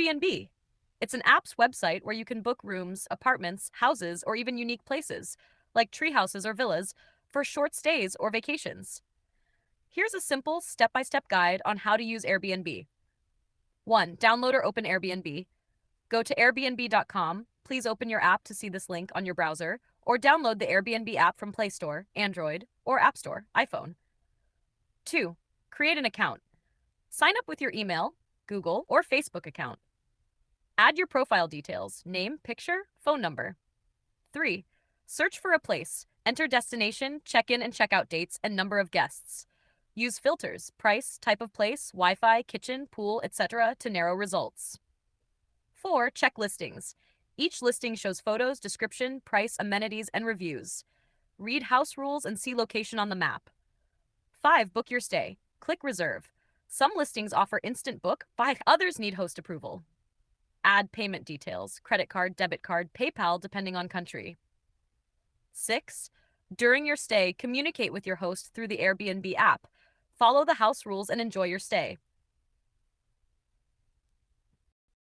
Airbnb. It's an app's website where you can book rooms, apartments, houses, or even unique places, like tree houses or villas, for short stays or vacations. Here's a simple step-by-step guide on how to use Airbnb. 1. Download or open Airbnb. Go to airbnb.com. Please open your app to see this link on your browser, or download the Airbnb app from Play Store, Android, or App Store, iPhone. 2. Create an account. Sign up with your email, Google, or Facebook account. Add your profile details, name, picture, phone number. 3. Search for a place. Enter destination, check-in and check-out dates, and number of guests. Use filters, price, type of place, Wi-Fi, kitchen, pool, etc. to narrow results. 4. Check listings. Each listing shows photos, description, price, amenities, and reviews. Read house rules and see location on the map. 5. Book your stay. Click reserve. Some listings offer instant book, others need host approval. Add payment details, credit card, debit card, PayPal, depending on country. 6. During your stay, communicate with your host through the Airbnb app. Follow the house rules and enjoy your stay.